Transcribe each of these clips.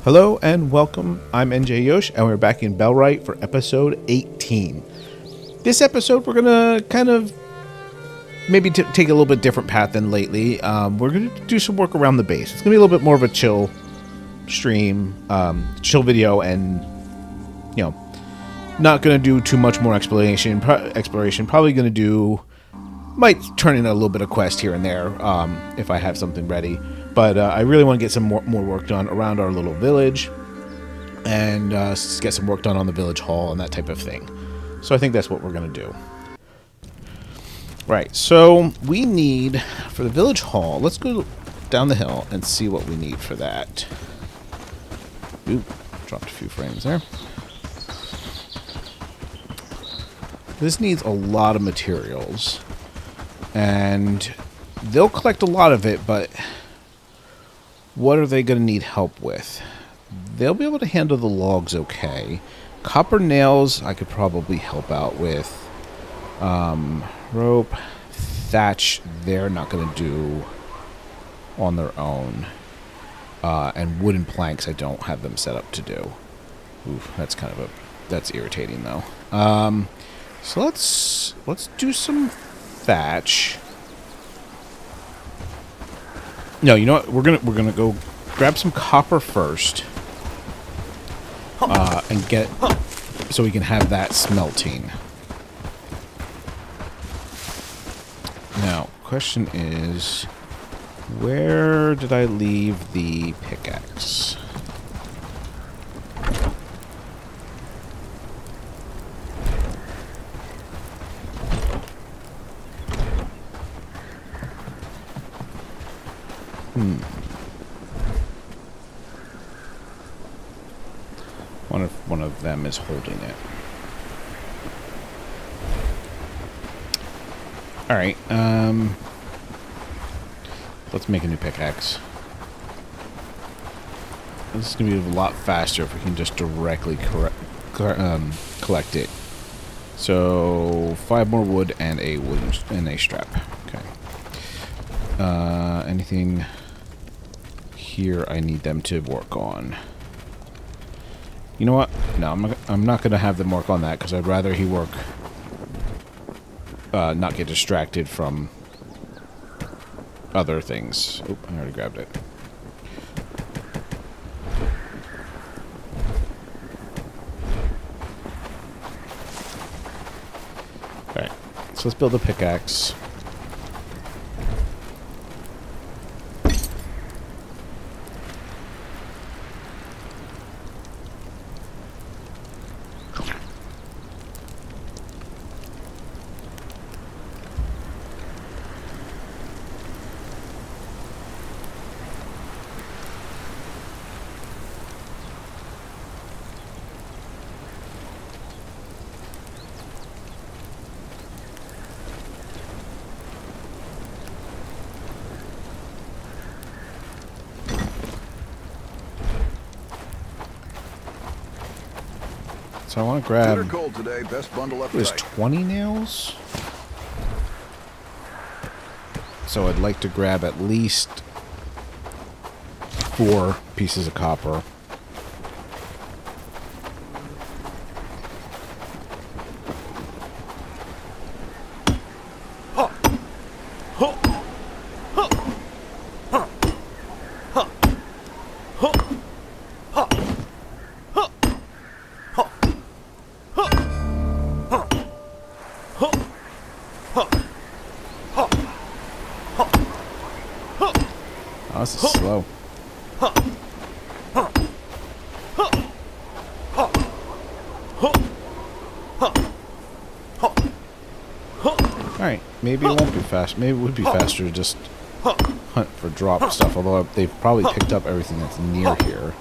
Hello and welcome. I'm NJ Yosh, and we're back in Bellwright for episode 18. This episode, we're gonna kind of maybe take a little bit different path than lately. We're gonna do some work around the base. It's gonna be a little bit more of a chill stream, chill video, and not gonna do too much more exploration. Probably gonna might turn in a little bit of quest here and there if I have something ready. But I really want to get some more work done around our little village and get some work done on the village hall and that type of thing. So I think that's what we're going to do. Right, so we need, for the village hall, let's go down the hill and see what we need for that. Oop, dropped a few frames there. This needs a lot of materials. And they'll collect a lot of it, but what are they going to need help with? They'll be able to handle the logs okay. Copper nails I could probably help out with. Rope, thatch, they're not going to do on their own. And wooden planks, I don't have them set up to do. Oof, that's irritating though. So let's do some thatch. No, you know what? We're gonna go grab some copper first, and get so we can have that smelting. Now, question is, where did I leave the pickaxe? One of them is holding it. Alright, let's make a new pickaxe. This is going to be a lot faster if we can just directly collect it. So, 5 more wood and a strap. Okay. Anything here I need them to work on? You know what? No, I'm not going to have them work on that because I'd rather he work, not get distracted from other things. Oop, I already grabbed it. Alright, so let's build a pickaxe. So I want to grab, cold today, best bundle up what is 20 nails? So I'd like to grab at least 4 pieces of copper. Oh, this is slow. Alright, maybe it won't be fast. Maybe it would be faster to just hunt for drop stuff, although they've probably picked up everything that's near here.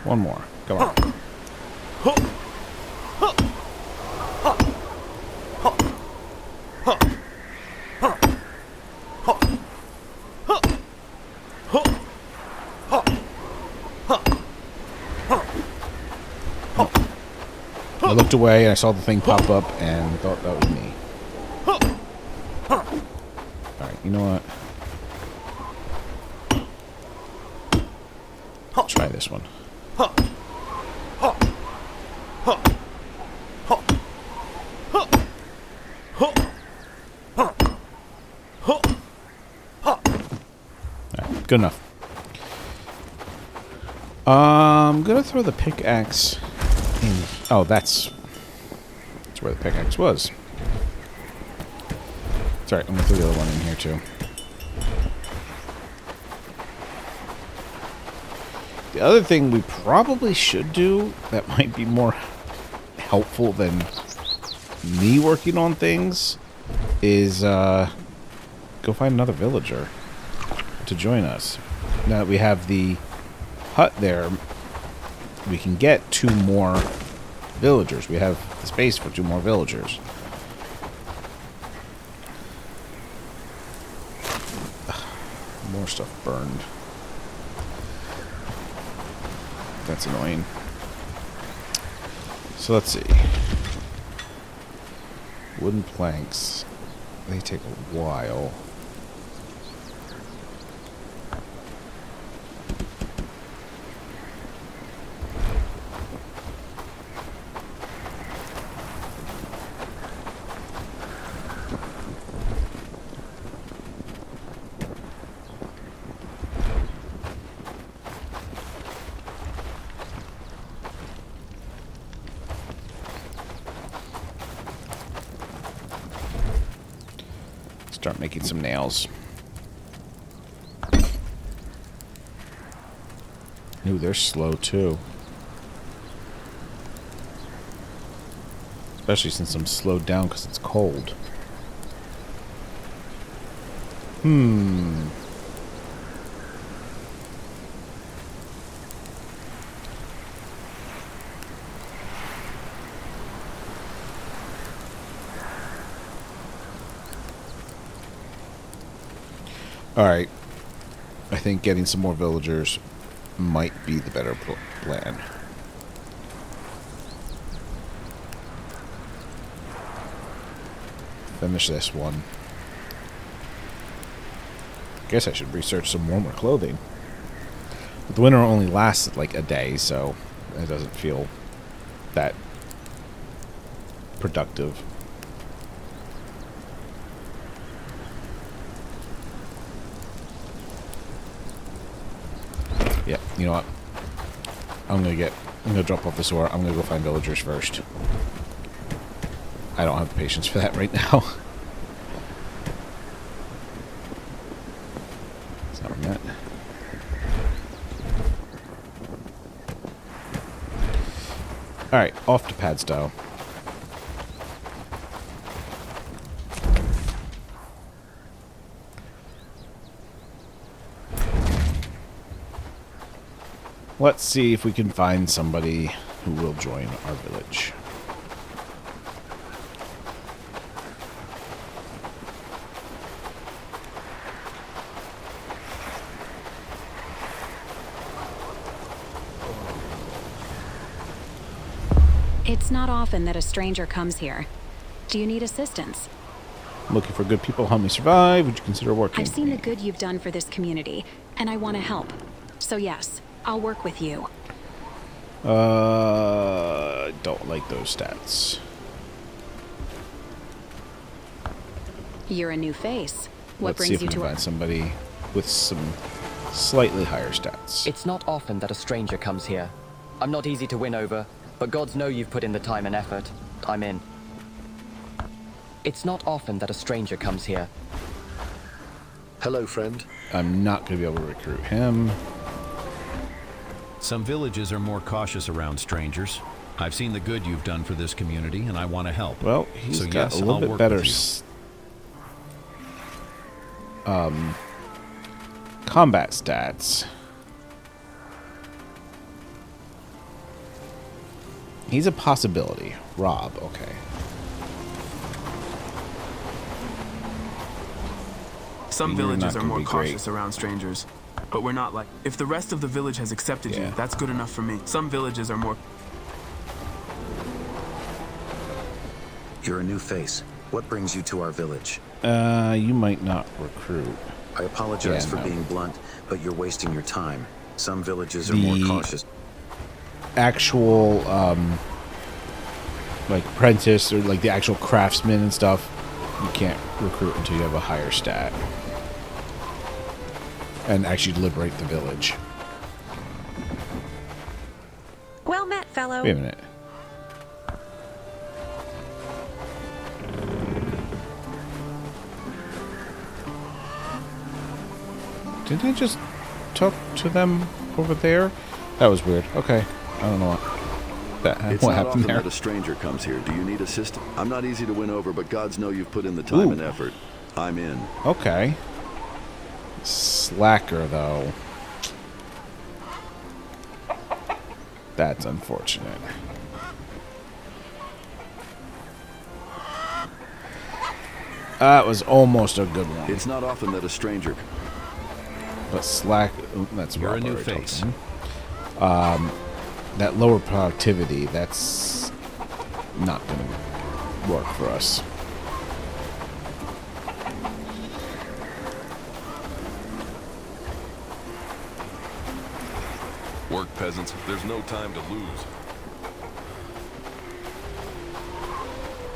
One more. Come on. looked away and I saw the thing pop up and thought that was me. Alright, you know what? Let's try this one. Alright, good enough. I'm gonna throw the pickaxe in. Oh, that's where the pickaxe was. It's alright, I'm gonna throw the other one in here too. The other thing we probably should do that might be more helpful than me working on things is go find another villager to join us. Now that we have the hut there, we can get 2 more villagers. We have the space for 2 more villagers. More stuff burned. That's annoying. So let's see. Wooden planks. They take a while. Start making some nails. Ooh, they're slow too. Especially since I'm slowed down because it's cold. Alright. I think getting some more villagers might be the better plan. Finish this one. Guess I should research some warmer clothing. But the winter only lasts like a day, so it doesn't feel that productive. Yeah, you know what? I'm gonna drop off this ore. I'm gonna go find villagers first. I don't have the patience for that right now. That's not what I meant. Alright, off to pad style. Let's see if we can find somebody who will join our village. It's not often that a stranger comes here. Do you need assistance? I'm looking for good people to help me survive. Would you consider working? I've seen the good you've done for this community, and I want to help. So yes, I'll work with you. I don't like those stats. You're a new face. What Let's see brings if you we to can find somebody with some slightly higher stats. It's not often that a stranger comes here. I'm not easy to win over, but gods know you've put in the time and effort. I'm in. It's not often that a stranger comes here. Hello, friend. I'm not going to be able to recruit him. Some villages are more cautious around strangers. I've seen the good you've done for this community, and I want to help. Well, he's so got yes, a little I'll bit work better with you. combat stats. He's a possibility. Rob, okay. Some You're villages not are gonna more be great. cautious around strangers, but we're not like... If the rest of the village has accepted Yeah. you, that's good enough for me. Some villages are more... You're a new face. What brings you to our village? You might not recruit. I apologize for no. being blunt, but you're wasting your time. Some villages are more cautious. Actual, like apprentice or like the actual craftsman and stuff, you can't recruit until you have a higher stat and actually liberate the village. Well met, fellow. Wait a minute. Didn't I just talk to them over there? That was weird. Okay. I don't know It's what not happened often there. that a stranger comes here. Do you need assistance? I'm not easy to win over, but gods know you've put in the time Ooh. and effort. I'm in. Okay. Slacker, though. That's unfortunate. That was almost a good one. It's not often that a stranger... But slack... Oh, that's You're a Rob new already talked face. to him. That lower productivity, that's not going to work for us. Work, peasants. There's no time to lose.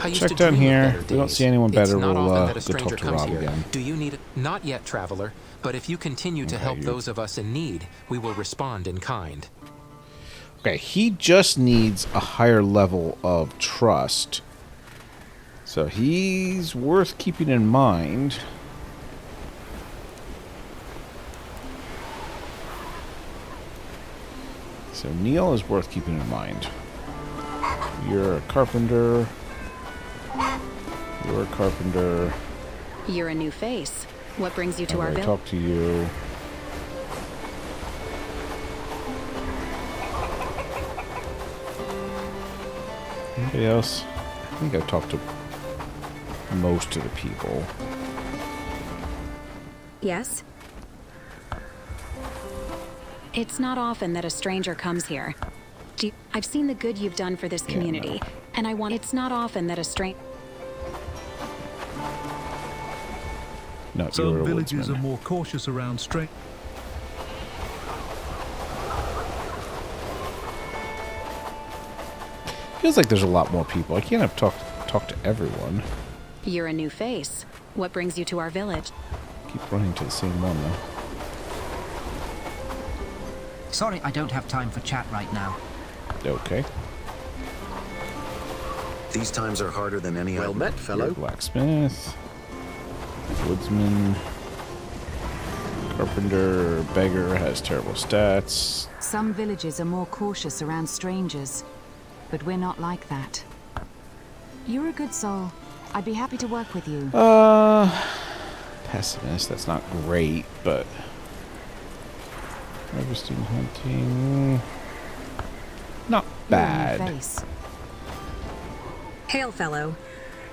I used Check to down dream of here. better If we don't days. see anyone better, It's not we'll often that a go stranger talk to comes Rob here. again. Do you need Not yet, traveler, but if you continue to Okay, help you- those of us in need, we will respond in kind. Okay, he just needs a higher level of trust. So he's worth keeping in mind. So Neil is worth keeping in mind. You're a carpenter. You're a carpenter. You're a new face. What brings you to I our already village? talked to you. Anybody else? I think I've talked to most of the people. Yes? It's not often that a stranger comes here. I've seen the good you've done for this community, and I want... It's not often that a stranger... No, you're Some a villages woodsman. are more cautious around straight. Feels like there's a lot more people. I can't have talked to everyone. You're a new face. What brings you to our village? Keep running to the same one though. Sorry, I don't have time for chat right now. Okay. These times are harder than any other. Well met, fellow. Blacksmith, woodsman, carpenter, beggar has terrible stats. Some villages are more cautious around strangers, but we're not like that. You're a good soul. I'd be happy to work with you. Pessimist. That's not great, but harvesting, hunting, not bad. You're a new face. Hail, fellow.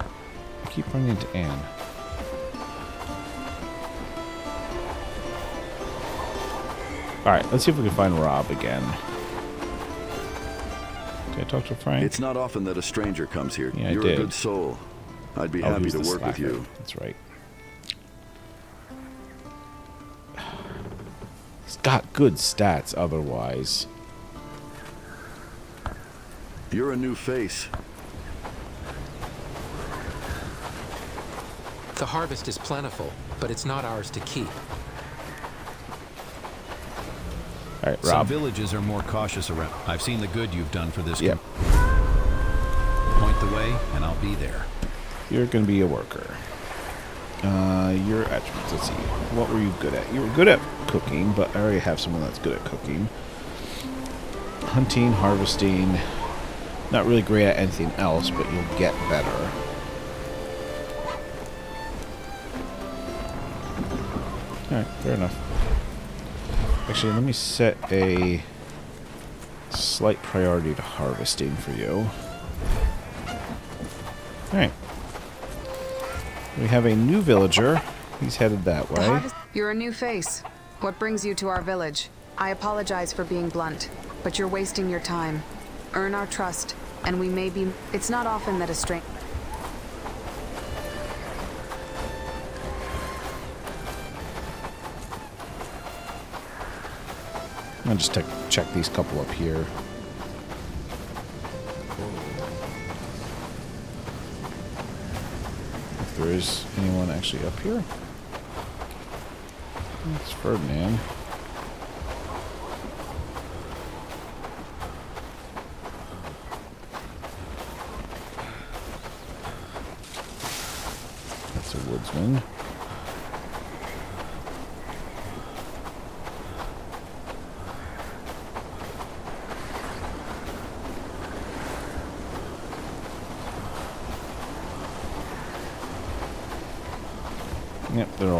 I keep running into Anne. Alright, let's see if we can find Rob again. Did I talk to Frank? It's not often that a stranger comes here. Yeah, I You're did. a good soul. I'd be Oh, happy he's to the work with slacker. you. That's right. He's got good stats otherwise. You're a new face. The harvest is plentiful, but it's not ours to keep. Alright, Some Rob. villages are more cautious around. I've seen the good you've done for this. Yep. Point the way, and I'll be there. You're going to be a worker. Your attributes, let's see. What were you good at? You were good at cooking, but I already have someone that's good at cooking. Hunting, harvesting. Not really great at anything else, but you'll get better. Alright, fair enough. Actually, let me set a slight priority to harvesting for you. Alright. We have a new villager. He's headed that way. You're a new face. What brings you to our village? I apologize for being blunt, but you're wasting your time. Earn our trust, and we may be... It's not often that a stranger... I'll just check these couple up here. If there is anyone actually up here. It's Ferdinand. That's a woodsman. Yep, they're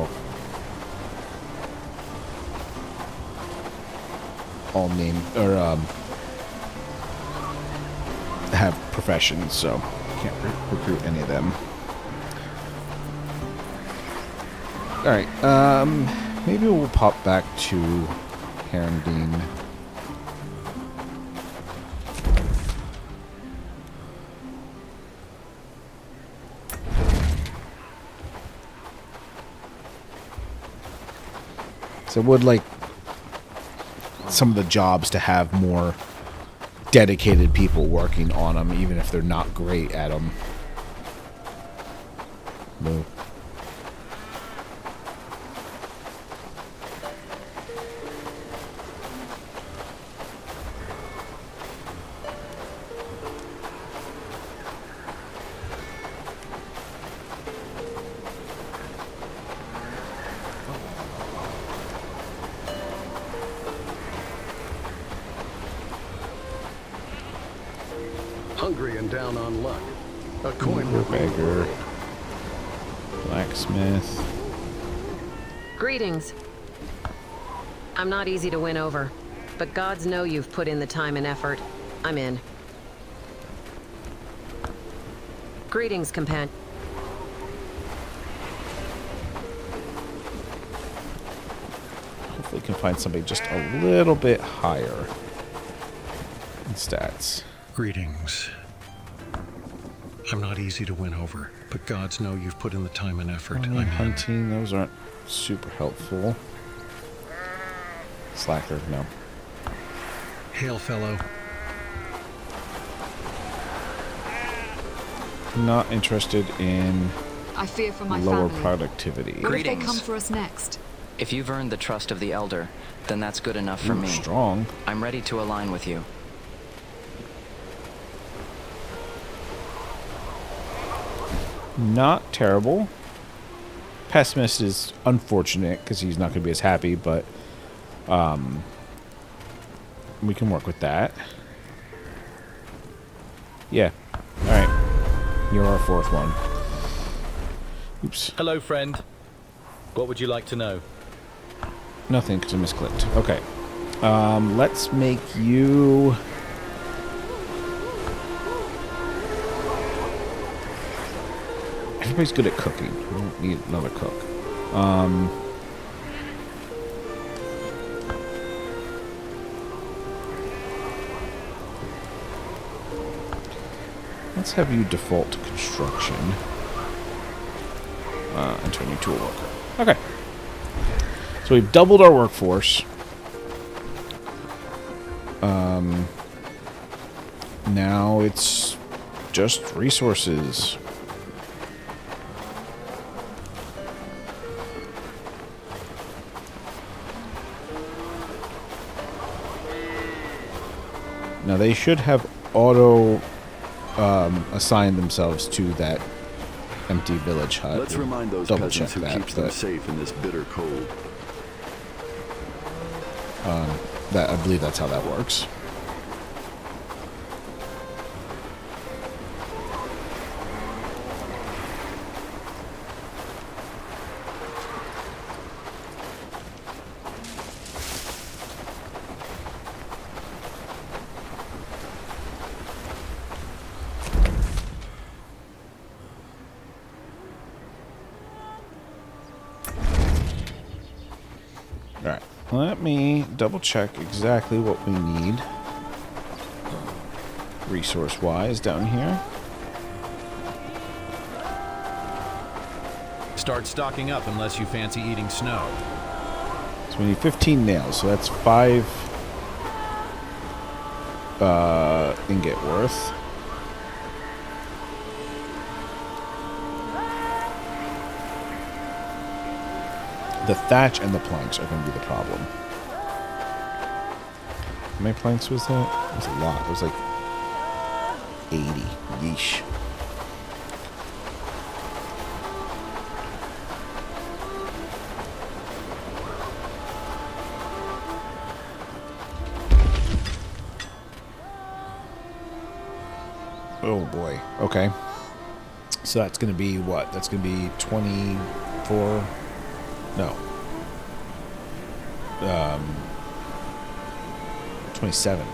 all named or have professions, so can't recruit any of them. All right, maybe we'll pop back to Herondine. So I would like some of the jobs to have more dedicated people working on them, even if they're not great at them. No. Hungry and down on luck. A coin will Beggar. Blacksmith. Greetings. I'm not easy to win over, but gods know you've put in the time and effort. I'm in. Greetings, companion. Hopefully can find somebody just a little bit higher in stats. Greetings. I'm not easy to win over, but gods know you've put in the time and effort. I'm hunting, those aren't super helpful. Slacker, no. Hail, fellow. Not interested in I fear for my lower family. productivity. What if they come for us next? If you've earned the trust of the Elder, then that's good enough for me. Strong. I'm ready to align with you. Not terrible. Pessimist is unfortunate because he's not going to be as happy, but we can work with that. Yeah. All right. You're our fourth one. Oops. Hello, friend. What would you like to know? Nothing because I misclicked. Okay. Let's make you... Everybody's good at cooking. We don't need another cook. Let's have you default to construction. And turn you to a worker. Okay. So we've doubled our workforce. Now it's just resources. Now they should have auto assigned themselves to that empty village hut. Let's remind those peasants who keeps them safe in this bitter cold. I believe that's how that works. Alright, let me double check exactly what we need resource-wise down here. Start stocking up unless you fancy eating snow. So we need 15 nails, so that's 5 ingot worth. The thatch and the planks are going to be the problem. How many planks was that? It was a lot. It was like 80. Yeesh. Oh boy. Okay. So that's going to be what? That's going to be 24. No. 27.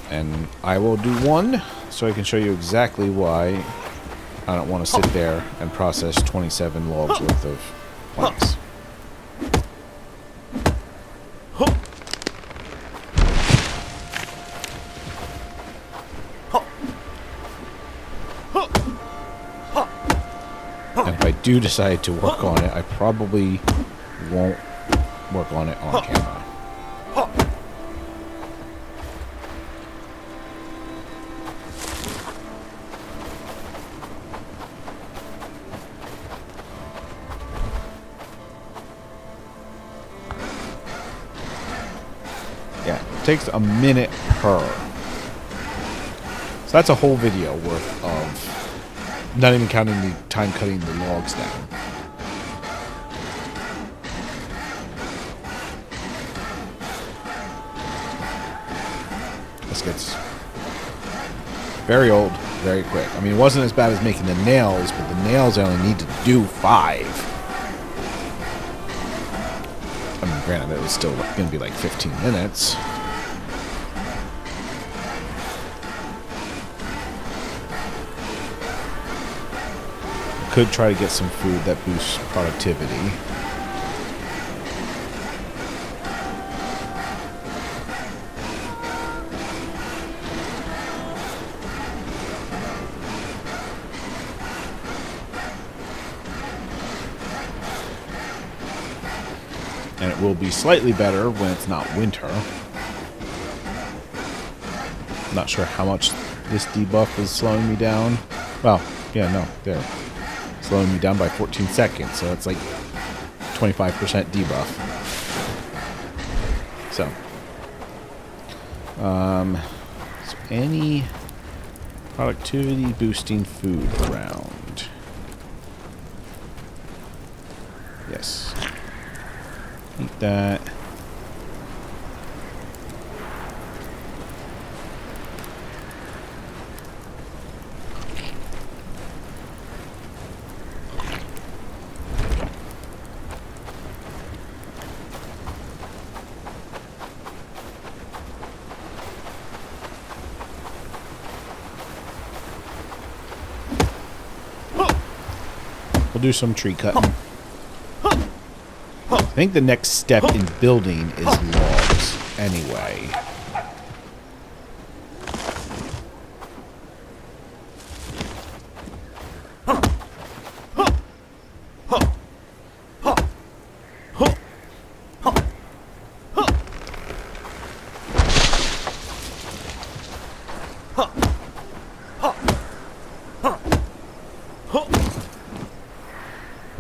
And I will do one so I can show you exactly why I don't want to sit there and process 27 logs worth of planks. And if I do decide to work on it, I probably won't work on it on camera. Yeah, it takes a minute per. So that's a whole video worth of, not even counting the time cutting the logs down. This gets very old very quick. I mean, it wasn't as bad as making the nails, but the nails I only need to do 5. I mean, granted, it was still going to be like 15 minutes. Could try to get some food that boosts productivity. And it will be slightly better when it's not winter. Not sure how much this debuff is slowing me down. Well, yeah, no, there. Slowing me down by 14 seconds, so it's like 25% debuff. So, is there any productivity boosting food around? Yes. Eat that. We'll do some tree cutting. I think the next step in building is logs anyway.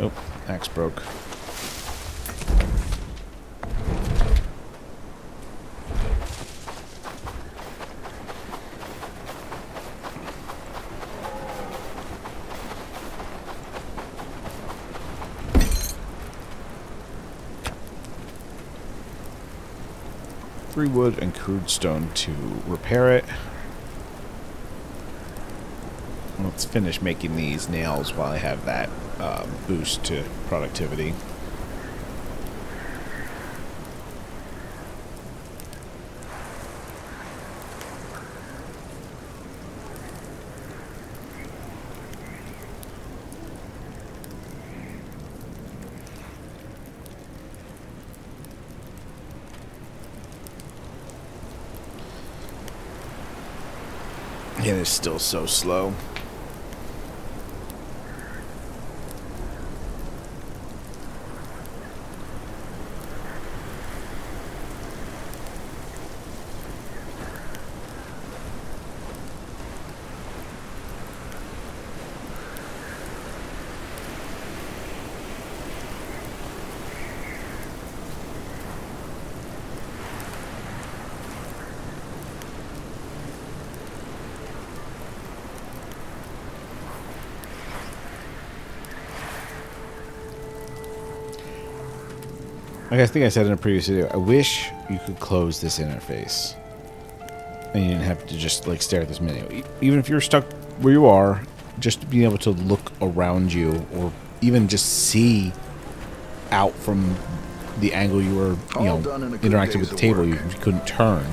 Oh, axe broke. Three wood and crude stone to repair it. Let's finish making these nails while I have that boost to productivity. It is still so slow. Like I think I said in a previous video, I wish you could close this interface. And you didn't have to just like stare at this menu. Even if you're stuck where you are, just being able to look around you or even just see out from the angle you were, interacting with the table, you couldn't turn.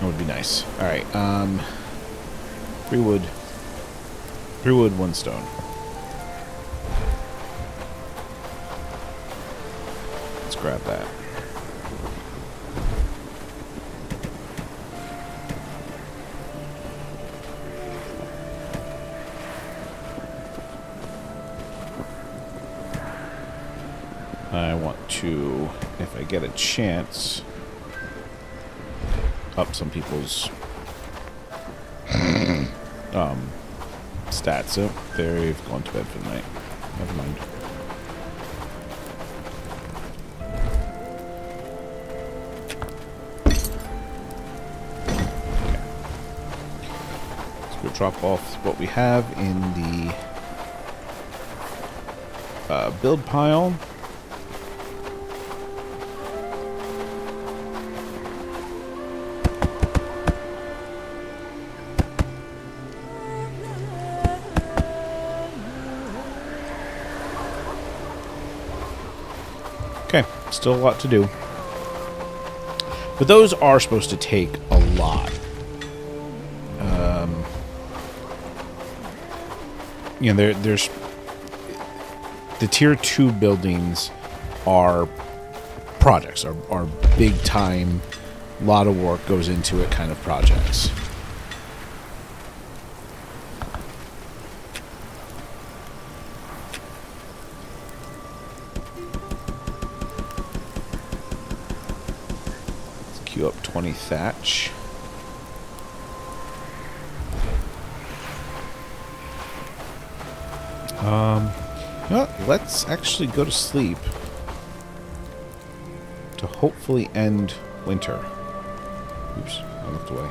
That would be nice. Alright, 3 wood. 3 wood, 1 stone. Let's grab that. I want to, if I get a chance, up some people's stats. So they've gone to bed for the night. Never mind. Okay. Let's go drop off what we have in the build pile. Okay, still a lot to do. But those are supposed to take a lot. There's... The tier 2 buildings are projects, are big time, lot of work goes into it kind of projects. Queue up 20 thatch. Let's actually go to sleep to hopefully end winter. Oops, I looked away.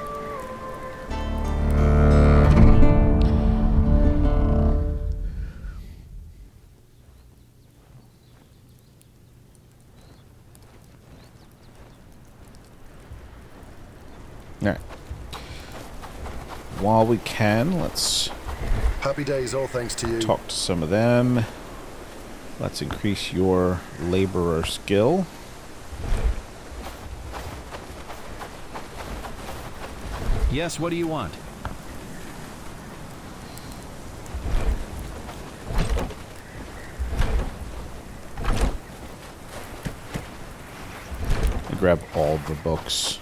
Alright. While we can, let's... Happy days, all thanks to you. Talk to some of them. Let's increase your laborer skill. Yes, what do you want? I grab all the books.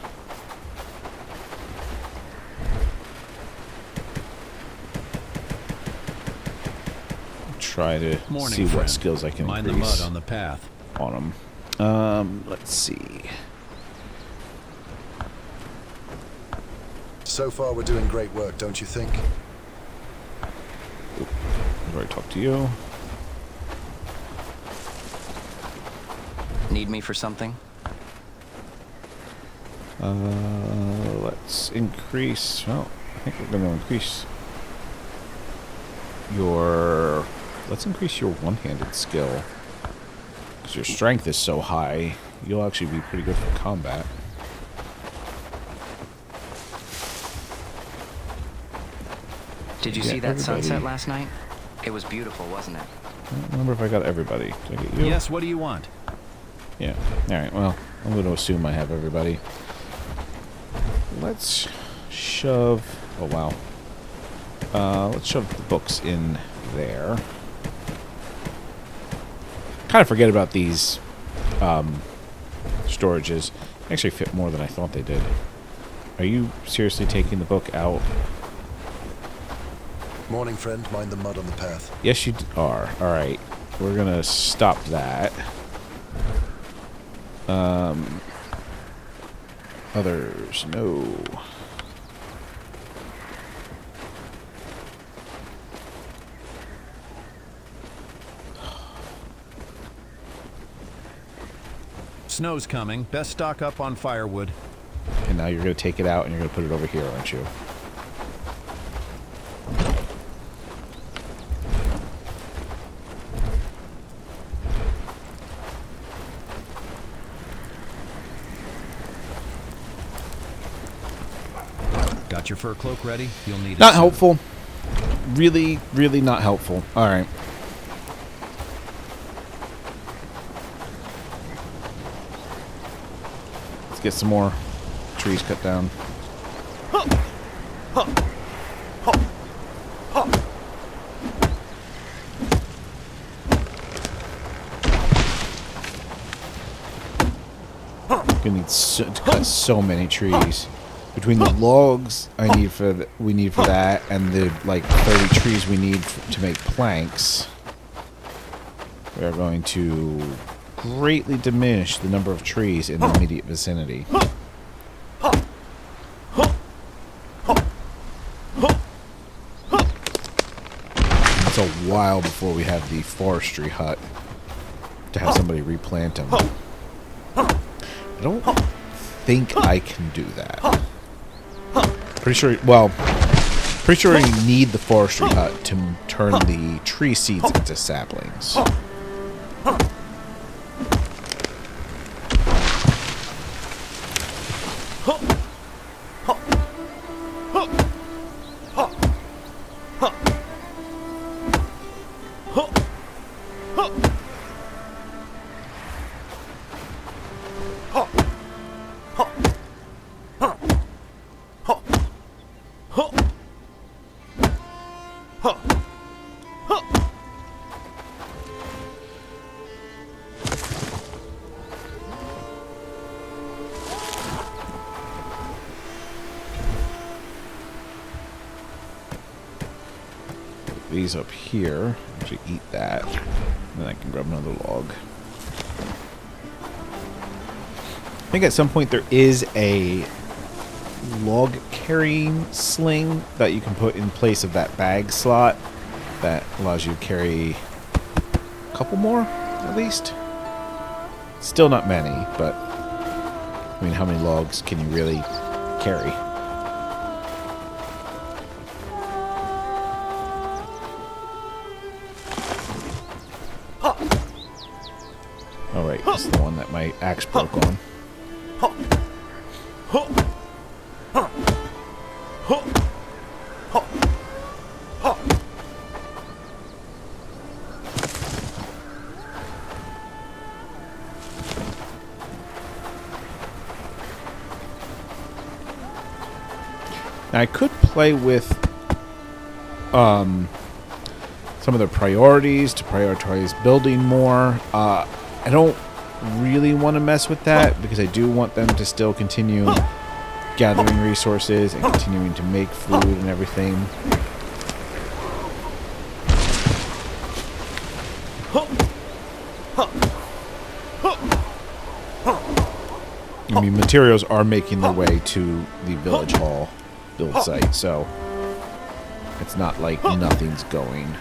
Try to see what skills I can Mind increase the mud on the path. On them. Let's see. So far, we're doing great work, don't you think? Oop, I've already talked to you. Need me for something? Let's increase. Well, I think we're going to increase your... Let's increase your one-handed skill. Because your strength is so high, you'll actually be pretty good for combat. Did you see that sunset last night? It was beautiful, wasn't it? I don't remember if I got everybody. Did I get you? Yes, what do you want? Yeah. Alright, well, I'm going to assume I have everybody. Let's shove... Oh, wow. Let's shove the books in there. Kind of forget about these storages. They actually fit more than I thought they did. Are you seriously taking the book out? Morning, friend. Mind the mud on the path. Yes, you are. Alright. We're going to stop that. Others, no. Snow's coming. Best stock up on firewood. And now you're going to take it out and you're going to put it over here, aren't you? Got your fur cloak ready? You'll need it. Not soon. helpful. Really, really not helpful. All right. Let's get some more trees cut down. Gonna need to cut so many trees. Between the logs we need for that and the like 30 trees we need to make planks, we are going to greatly diminish the number of trees in the immediate vicinity. It's a while before we have the forestry hut to have somebody replant them. I don't think I can do that. Pretty sure you need the forestry hut to turn the tree seeds into saplings. These up here. Actually eat that. And then I can grab another log. I think at some point there is a log carrying sling that you can put in place of that bag slot that allows you to carry a couple more at least. Still not many, but I mean, how many logs can you really carry? Alright, this is the one that my axe broke on. Now, I could play with some of the priorities to prioritize building more. I don't really want to mess with that because I do want them to still continue gathering resources and continuing to make food and everything. I mean, materials are making their way to the village hall build site, so it's not like nothing's going.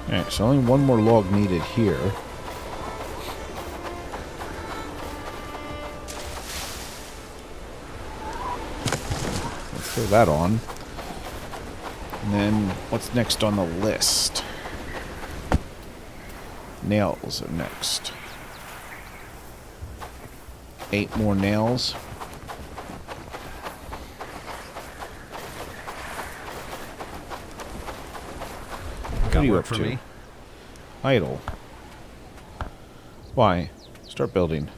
Alright, so only one more log needed here. Let's throw that on. And then, what's next on the list? Nails are next. 8 more nails. What are you up to? Idle. Why? Start building.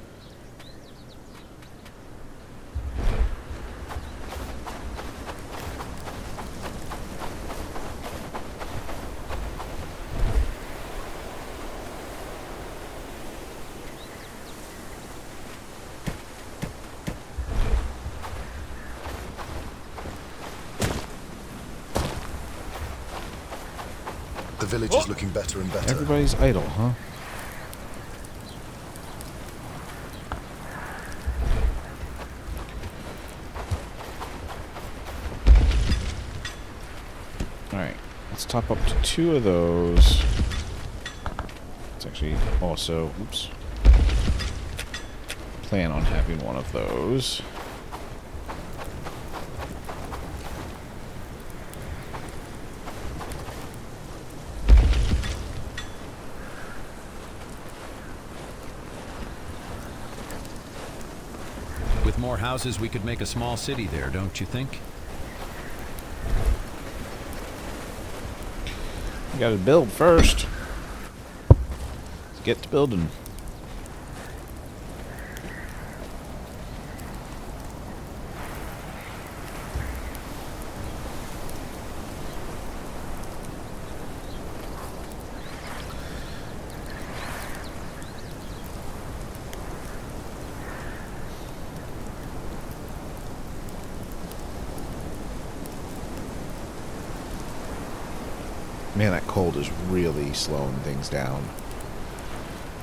The village is looking better and better. Everybody's idle, huh? top up to 2 of those. It's actually also, oops, plan on having one of those. With more houses, we could make a small city there, don't you think? You gotta build first. Let's get to building. Man, that cold is really slowing things down.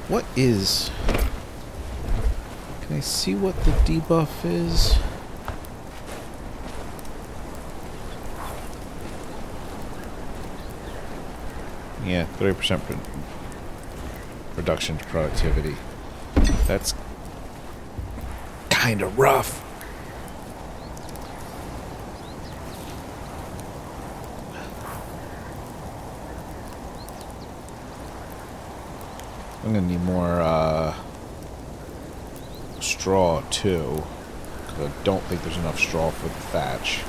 What is... Can I see what the debuff is? Yeah, 30% reduction to productivity. That's kind of rough. I'm gonna need more straw too, because I don't think there's enough straw for the thatch.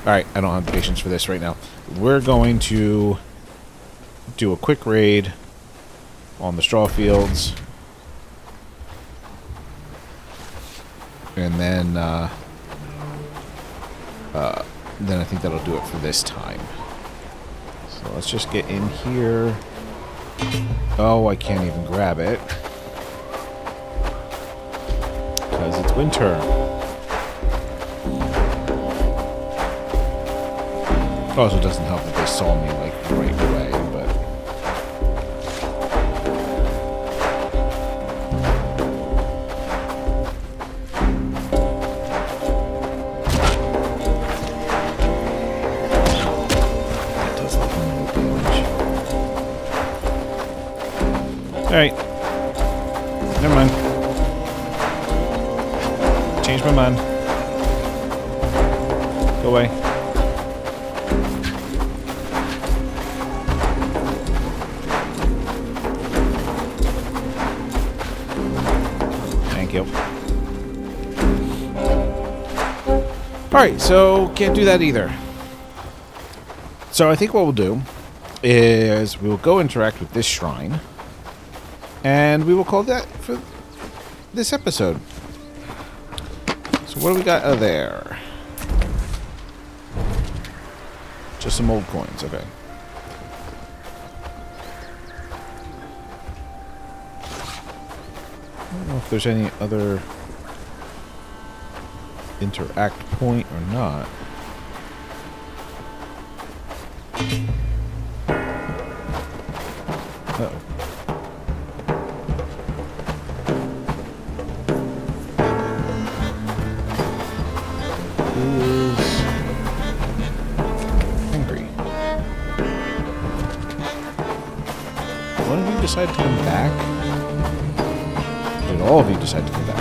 Alright, I don't have the patience for this right now. We're going to do a quick raid on the straw fields, and then I think that'll do it for this time. So let's just get in here. Oh, I can't even grab it because it's winter. Also, it doesn't help that they saw me like right away, but that does like no damage. Alright. Never mind. Changed my mind. Go away. Alright, so can't do that either. So I think what we'll do is we will go interact with this shrine, and we will call that for this episode. So what do we got there? Just some old coins, okay. I don't know if there's any other interact point or not. Uh-oh. Who is angry? One of you decide to come back? Or did all of you decide to come back?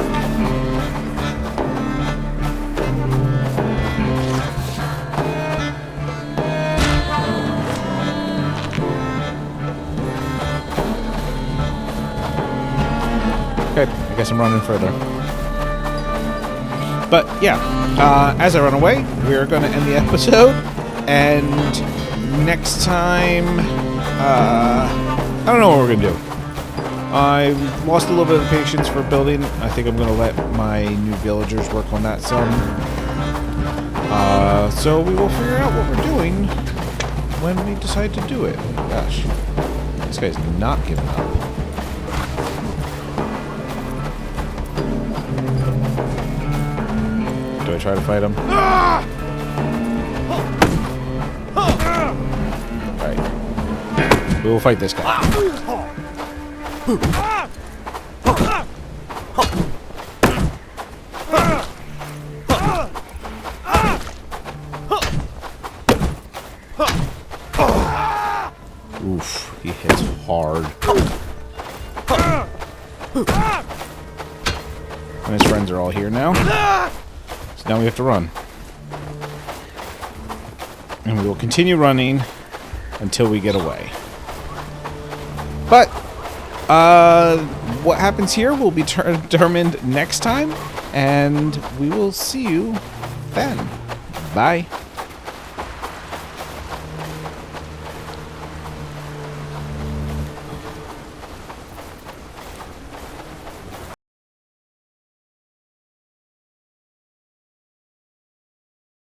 Okay, I guess I'm running further. But yeah, as I run away, we're going to end the episode. And next time, I don't know what we're going to do. I lost a little bit of patience for building. I think I'm going to let my new villagers work on that some. So we will figure out what we're doing when we decide to do it. Gosh, this guy's not giving up. Do I try to fight him? Alright. We will fight this guy. Oof, he hits hard. And his friends are all here now. So now we have to run. And we will continue running until we get away. But what happens here will be determined next time, and we will see you then. Bye.